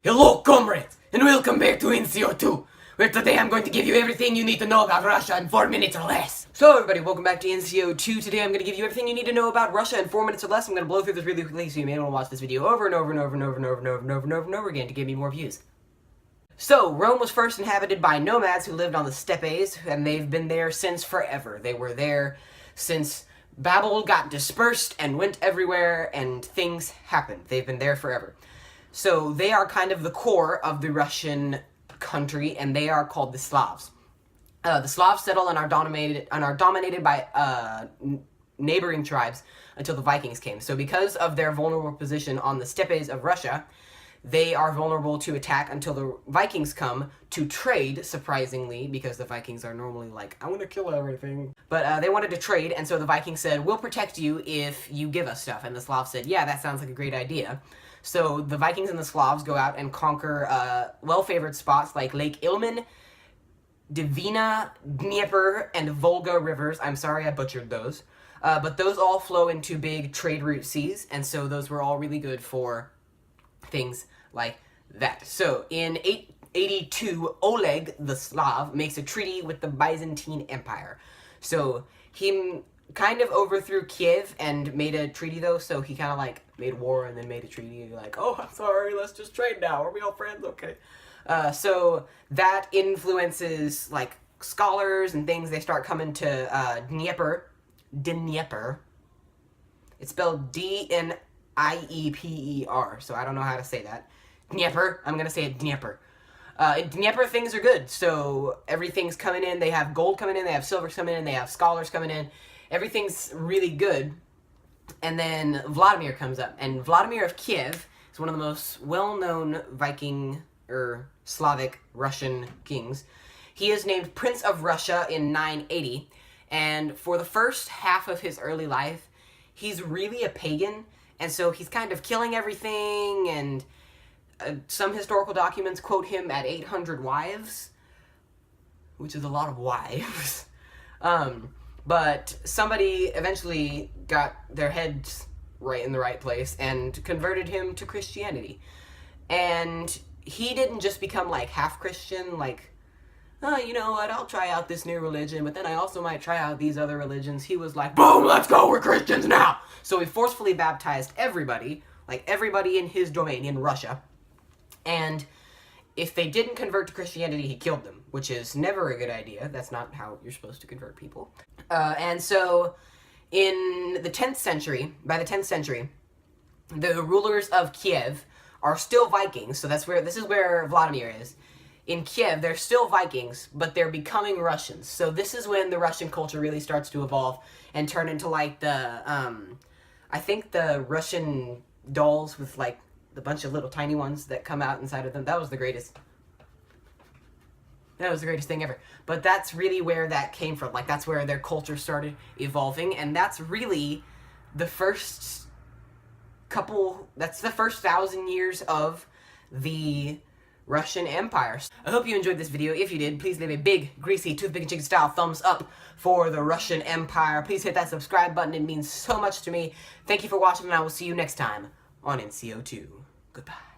Hello, comrades, and welcome back to NCO2, where today I'm going to give you everything you need to know about Russia in 4 minutes or less. So everybody, welcome back to NCO2. Today I'm going to give you everything you need to know about Russia in 4 minutes or less. I'm going to blow through this really quickly so you may want to watch this video over and over and over and over and over and over and over and over and over again to give me more views. So, Rome was first inhabited by nomads who lived on the steppes, and they've been there since forever. They were there since Babel got dispersed and went everywhere, and things happened. They've been there forever. So they are kind of the core of the Russian country, and they are called the Slavs. The Slavs settled and are dominated by neighboring tribes until the Vikings came. So because of their vulnerable position on the steppes of Russia, they are vulnerable to attack until the Vikings come to trade, surprisingly, because the Vikings are normally like, I want to kill everything. But they wanted to trade, and so the Vikings said, we'll protect you if you give us stuff. And the Slavs said, yeah, that sounds like a great idea. So the Vikings and the Slavs go out and conquer well-favored spots like Lake Ilmen, Dvina, Dnieper, and Volga rivers. I'm sorry I butchered those. But those all flow into big trade route seas, and so those were all really good for things like that. So in 882, Oleg the Slav makes a treaty with the Byzantine Empire. So he kind of overthrew Kiev and made a treaty, though, so he kind of like made war and then made a treaty, like, oh, I'm sorry, let's just trade now, are we all friends? Okay. So that influences like scholars and things. They start coming to Dnieper. It's spelled Dnieper, so I don't know how to say that. Dnieper, I'm gonna say it Dnieper. In Dnieper, things are good, so everything's coming in. They have gold coming in, they have silver coming in, they have scholars coming in. Everything's really good. And then Vladimir comes up, and Vladimir of Kiev is one of the most well-known Viking or Slavic Russian kings. He is named Prince of Russia in 980, and for the first half of his early life, he's really a pagan, and so he's kind of killing everything, and some historical documents quote him at 800 wives, which is a lot of wives. But somebody eventually got their heads right in the right place and converted him to Christianity. And he didn't just become like half Christian, like, oh, you know what, I'll try out this new religion, but then I also might try out these other religions. He was like, boom, let's go, we're Christians now! So he forcefully baptized everybody, like everybody in his domain in Russia. And if they didn't convert to Christianity, he killed them, which is never a good idea. That's not how you're supposed to convert people. And so, in the 10th century, by the 10th century, the rulers of Kiev are still Vikings, so this is where Vladimir is. In Kiev, they're still Vikings, but they're becoming Russians. So this is when the Russian culture really starts to evolve and turn into like the, I think the Russian dolls with like the bunch of little tiny ones that come out inside of them. That was the greatest thing ever. But that's really where that came from. Like, that's where their culture started evolving, and that's really the first that's the first 1,000 years of the Russian Empire. I hope you enjoyed this video. If you did, please leave a big, greasy, toothpick and chicken style thumbs up for the Russian Empire. Please hit that subscribe button. It means so much to me. Thank you for watching, and I will see you next time on NCO2. Goodbye.